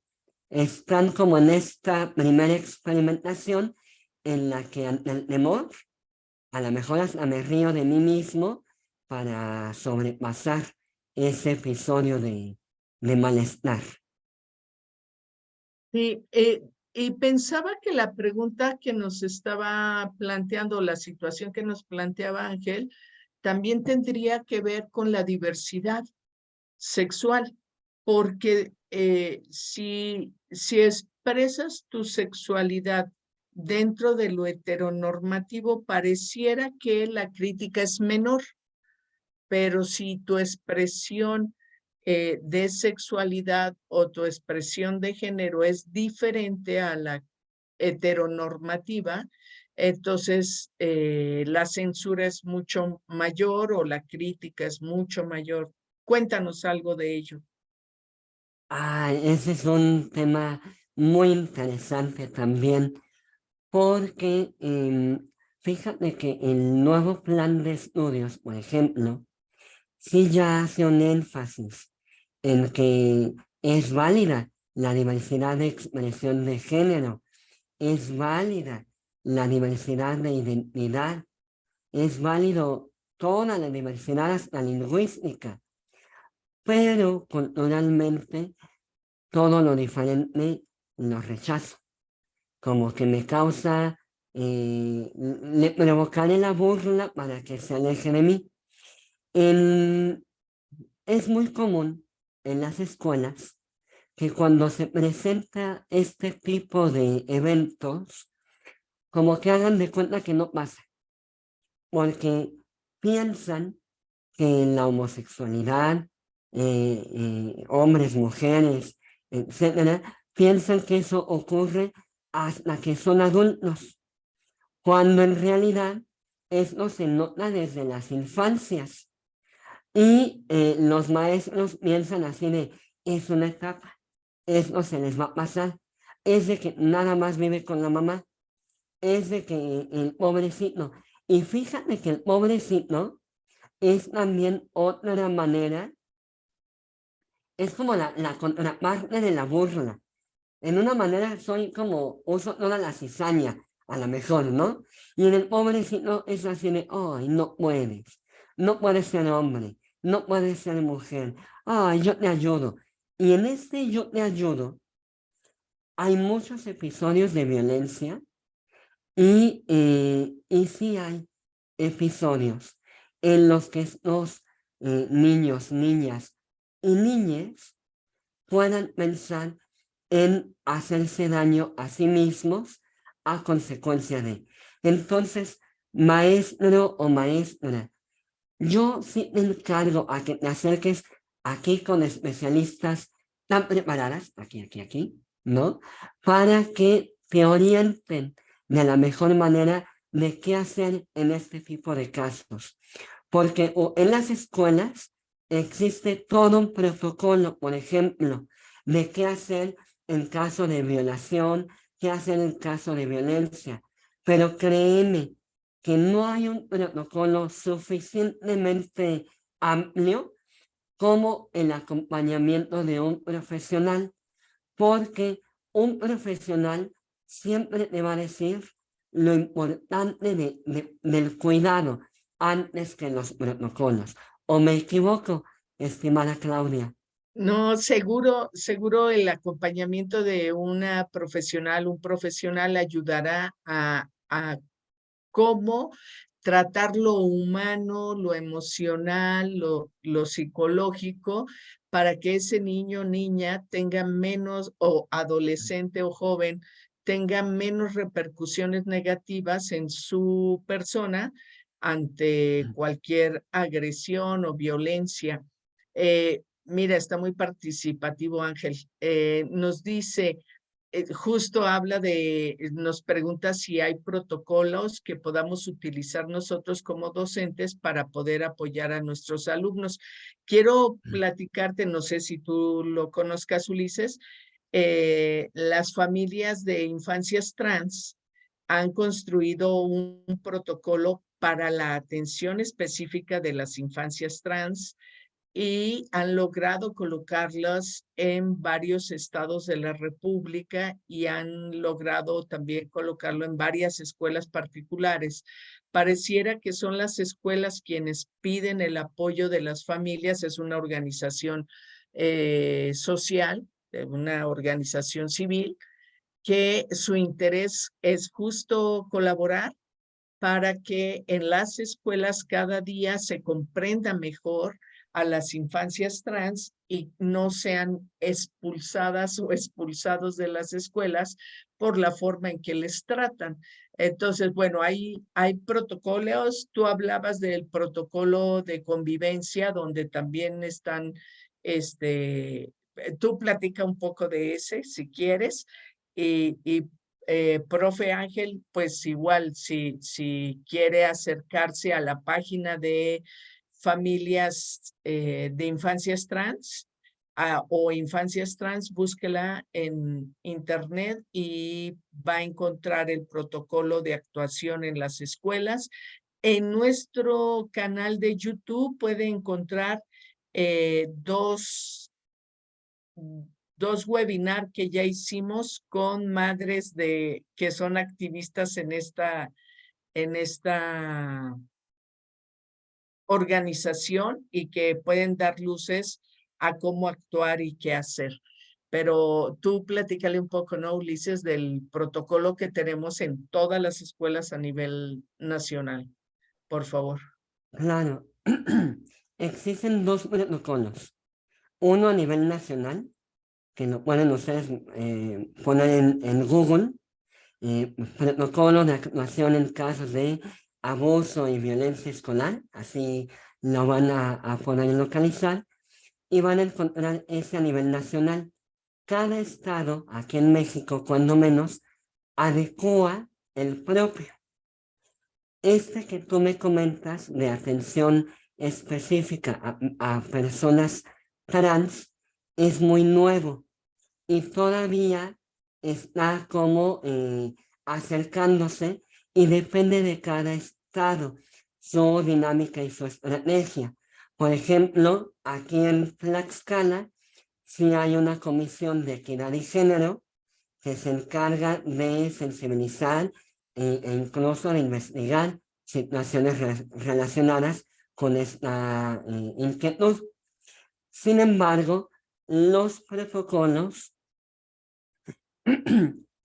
están como en esta primera experimentación en la que ante el temor, a lo mejor hasta me río de mí mismo para sobrepasar ese episodio de malestar. Sí, y pensaba que la pregunta que nos estaba planteando, la situación que nos planteaba Ángel, también tendría que ver con la diversidad sexual, porque si expresas tu sexualidad dentro de lo heteronormativo, pareciera que la crítica es menor, pero si tu expresión de sexualidad o tu expresión de género es diferente a la heteronormativa, entonces la censura es mucho mayor o la crítica es mucho mayor. Cuéntanos algo de ello. Ese es un tema muy interesante también, porque fíjate que el nuevo plan de estudios, por ejemplo, sí ya hace un énfasis en que es válida la diversidad de expresión de género, es válida la diversidad de identidad, es válido toda la diversidad hasta lingüística, pero culturalmente todo lo diferente lo rechazo, como que me causa, le provocaré la burla para que se aleje de mí. Es muy común en las escuelas que cuando se presenta este tipo de eventos, como que hagan de cuenta que no pasa, porque piensan que la homosexualidad, hombres, mujeres, etcétera, piensan que eso ocurre hasta que son adultos, cuando en realidad esto se nota desde las infancias. Y los maestros piensan así de, es una etapa, esto se les va a pasar, es de que nada más vive con la mamá, es de que el pobrecito, y fíjate que el pobrecito es también otra manera, es como la contraparte de la burla. En una manera soy como, uso toda la cizaña, a lo mejor, ¿no? Y en el pobrecito es así de, ay, no puedes ser hombre, no puedes ser mujer, ay, yo te ayudo. Y en este yo te ayudo, hay muchos episodios de violencia y sí hay episodios en los que estos niños, niñas y niñas puedan pensar en hacerse daño a sí mismos a consecuencia de. Entonces, maestro o maestra, yo sí te encargo a que te acerques aquí con especialistas tan preparadas, aquí, ¿no? Para que te orienten de la mejor manera de qué hacer en este tipo de casos. Porque en las escuelas existe todo un protocolo, por ejemplo, de qué hacer en caso de violación, qué hacer en caso de violencia. Pero créeme que no hay un protocolo suficientemente amplio como el acompañamiento de un profesional, porque un profesional siempre te va a decir lo importante del cuidado antes que los protocolos. ¿O me equivoco, estimada Claudia? No, seguro el acompañamiento de una profesional, un profesional ayudará a cómo tratar lo humano, lo emocional, lo psicológico, para que ese niño o niña tenga menos, o adolescente o joven, tenga menos repercusiones negativas en su persona ante cualquier agresión o violencia. Mira, está muy participativo Ángel. Nos dice, justo habla nos pregunta si hay protocolos que podamos utilizar nosotros como docentes para poder apoyar a nuestros alumnos. Quiero platicarte, no sé si tú lo conozcas, Ulises, las familias de infancias trans han construido un protocolo para la atención específica de las infancias trans y han logrado colocarlas en varios estados de la República y han logrado también colocarlo en varias escuelas particulares. Pareciera que son las escuelas quienes piden el apoyo de las familias, es una organización social, una organización civil, que su interés es justo colaborar para que en las escuelas cada día se comprenda mejor a las infancias trans y no sean expulsadas o expulsados de las escuelas por la forma en que les tratan. Entonces, bueno, hay protocolos. Tú hablabas del protocolo de convivencia, donde también están, tú platica un poco de ese, si quieres, y profe Ángel, pues igual, si quiere acercarse a la página de familias de infancias trans o infancias trans, búsquela en internet y va a encontrar el protocolo de actuación en las escuelas. En nuestro canal de YouTube puede encontrar dos webinars que ya hicimos con madres que son activistas en esta organización y que pueden dar luces a cómo actuar y qué hacer. Pero tú platícale un poco, ¿no, Ulises, del protocolo que tenemos en todas las escuelas a nivel nacional? Por favor. Claro, existen dos protocolos. Uno a nivel nacional, que lo pueden ustedes poner en Google, protocolo de actuación en casos de abuso y violencia escolar, así lo van a poder localizar y van a encontrar ese a nivel nacional. Cada estado, aquí en México, cuando menos, adecua el propio. Este que tú me comentas de atención específica a personas trans es muy nuevo y todavía está como acercándose y depende de cada estado, su dinámica y su estrategia. Por ejemplo, aquí en Tlaxcala sí hay una comisión de equidad y género que se encarga de sensibilizar e incluso de investigar situaciones relacionadas con esta inquietud. Sin embargo, los protocolos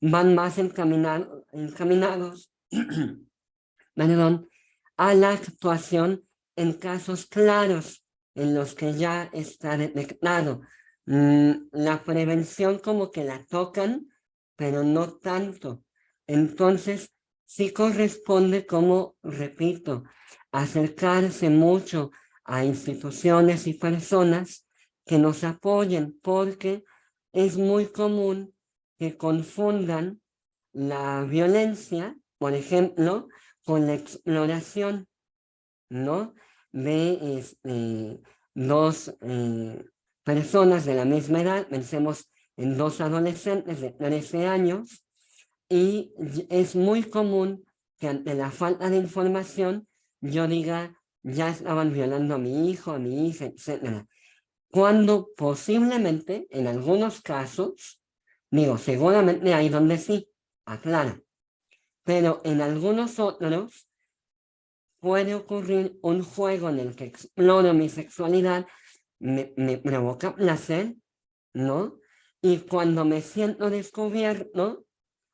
van más encaminados perdón, a la actuación en casos claros en los que ya está detectado. La prevención como que la tocan, pero no tanto. Entonces, sí corresponde, como repito, acercarse mucho a instituciones y personas que nos apoyen, porque es muy común que confundan la violencia, por ejemplo, con la exploración, ¿no? De dos personas de la misma edad, pensemos en dos adolescentes de 13 años, y es muy común que ante la falta de información yo diga, ya estaban violando a mi hijo, a mi hija, etc. Cuando posiblemente, en algunos casos, digo, seguramente hay donde sí, aclara, pero en algunos otros puede ocurrir un juego en el que exploro mi sexualidad, me provoca placer, ¿no? Y cuando me siento descubierto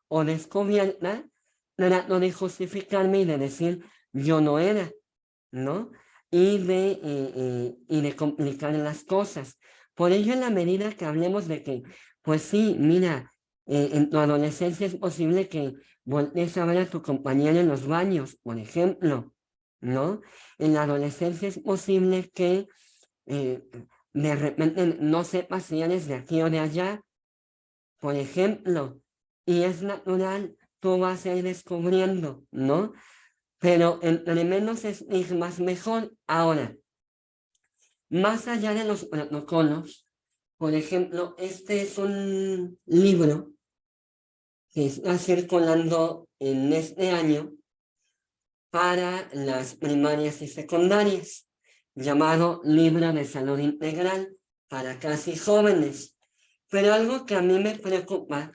o descubierta, trato de justificarme y de decir, yo no era, ¿no? Y de complicar las cosas. Por ello, en la medida que hablemos de que, pues sí, mira, en tu adolescencia es posible que voltees a ver a tu compañero en los baños, por ejemplo, ¿no? En la adolescencia es posible que de repente no sepas si eres de aquí o de allá, por ejemplo, y es natural, tú vas a ir descubriendo, ¿no? Pero entre menos estigmas mejor. Ahora, más allá de los protocolos, por ejemplo, este es un libro que está circulando en este año para las primarias y secundarias, llamado Libro de Salud Integral para casi jóvenes. Pero algo que a mí me preocupa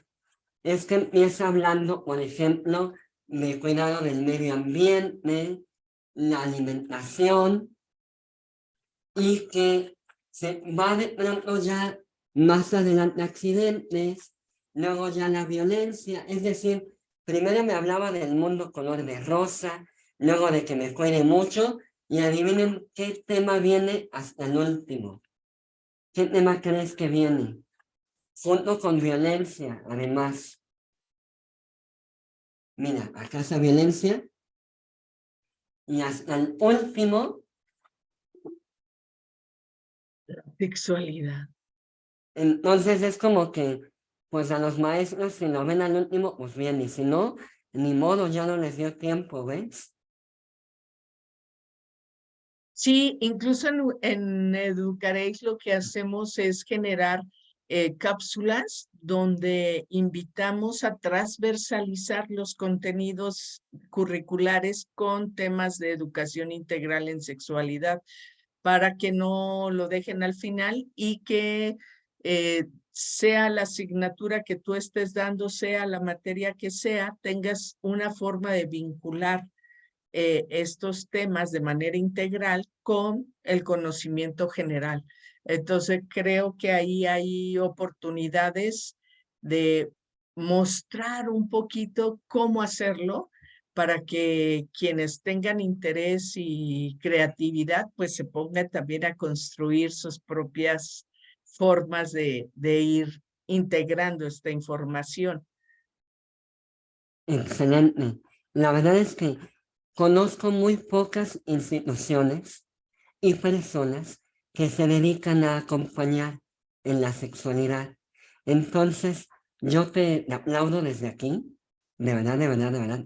es que empieza hablando, por ejemplo, de cuidado del medio ambiente, la alimentación, y que se va de pronto ya más adelante accidentes, luego ya la violencia, es decir, primero me hablaba del mundo color de rosa, luego de que me cuide mucho, y adivinen qué tema viene hasta el último. ¿Qué tema crees que viene? Junto con violencia, además. Mira, acá está violencia, y hasta el último. Sexualidad. Entonces es como que, pues a los maestros, si lo ven al último, pues bien, y si no, ni modo, ya no les dio tiempo, ¿ves? Sí, incluso en Educaréis lo que hacemos es generar cápsulas donde invitamos a transversalizar los contenidos curriculares con temas de educación integral en sexualidad para que no lo dejen al final y que sea la asignatura que tú estés dando, sea la materia que sea, tengas una forma de vincular estos temas de manera integral con el conocimiento general. Entonces, creo que ahí hay oportunidades de mostrar un poquito cómo hacerlo para que quienes tengan interés y creatividad, pues se pongan también a construir sus propias formas de ir integrando esta información. Excelente. La verdad es que conozco muy pocas instituciones y personas que se dedican a acompañar en la sexualidad. Entonces, yo te aplaudo desde aquí, de verdad, de verdad, de verdad,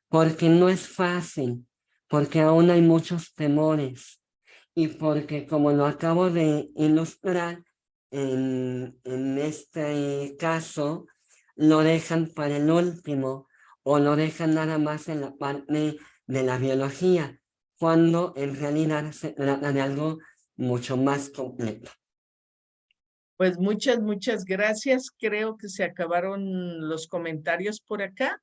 porque no es fácil, porque aún hay muchos temores y porque, como lo acabo de ilustrar en este caso, lo dejan para el último o lo dejan nada más en la parte de la biología, cuando en realidad se trata de algo mucho más completo. Pues muchas gracias. Creo que se acabaron los comentarios por acá.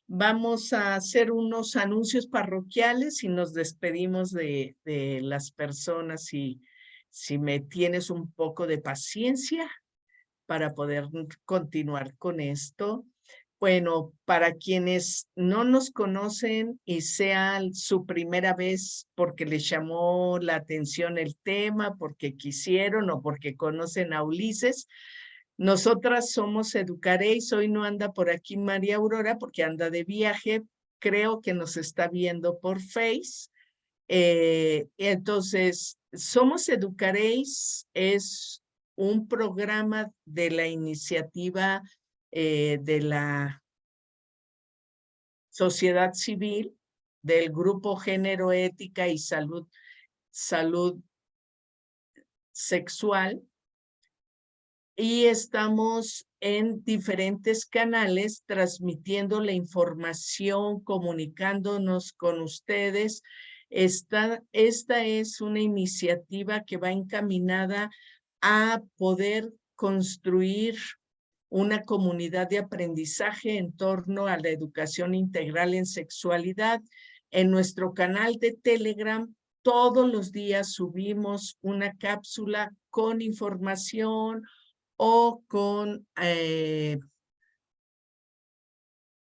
Vamos a hacer unos anuncios parroquiales y nos despedimos de las personas y si me tienes un poco de paciencia para poder continuar con esto. Bueno, para quienes no nos conocen y sea su primera vez porque les llamó la atención el tema, porque quisieron o porque conocen a Ulises, nosotras somos Educaréis. Hoy no anda por aquí María Aurora porque anda de viaje. Creo que nos está viendo por Face. Entonces, Somos Educaréis es un programa de la iniciativa de la sociedad civil, del grupo Género, Ética y Salud Sexual, y estamos en diferentes canales transmitiendo la información, comunicándonos con ustedes. Esta es una iniciativa que va encaminada a poder construir una comunidad de aprendizaje en torno a la educación integral en sexualidad. En nuestro canal de Telegram, todos los días subimos una cápsula con información o con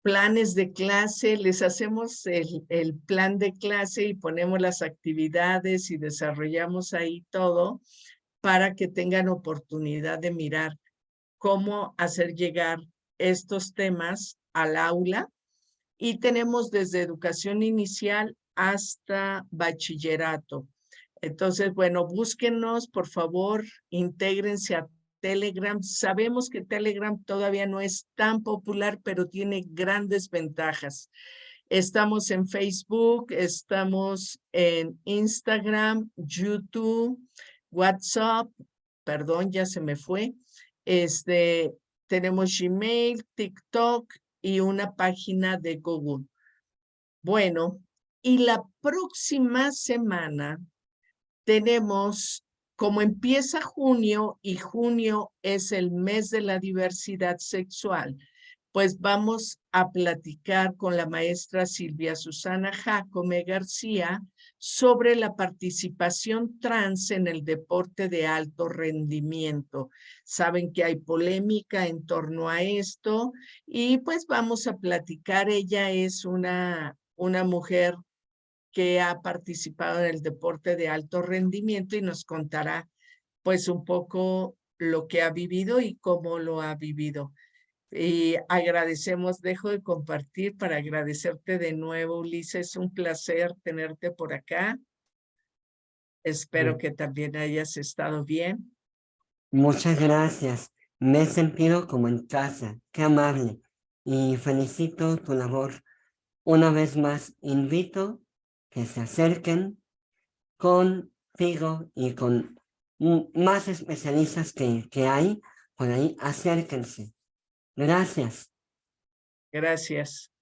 planes de clase. Les hacemos el plan de clase y ponemos las actividades y desarrollamos ahí todo para que tengan oportunidad de mirar cómo hacer llegar estos temas al aula. Y tenemos desde educación inicial hasta bachillerato. Entonces, bueno, búsquenos, por favor, intégrense a Telegram. Sabemos que Telegram todavía no es tan popular, pero tiene grandes ventajas. Estamos en Facebook, estamos en Instagram, YouTube, WhatsApp, perdón, ya se me fue. Tenemos Gmail, TikTok y una página de Google. Bueno, y la próxima semana tenemos, como empieza junio y junio es el mes de la diversidad sexual, pues vamos a platicar con la maestra Silvia Susana Jacome García sobre la participación trans en el deporte de alto rendimiento. Saben que hay polémica en torno a esto y pues vamos a platicar. Ella es una mujer que ha participado en el deporte de alto rendimiento y nos contará pues un poco lo que ha vivido y cómo lo ha vivido. Y agradecemos, dejo de compartir para agradecerte de nuevo, Ulises, un placer tenerte por acá. Espero que también hayas estado bien. Muchas gracias. Me he sentido como en casa. Qué amable. Y felicito tu labor. Una vez más, invito que se acerquen contigo y con más especialistas que hay por ahí. Acérquense. Gracias. Gracias.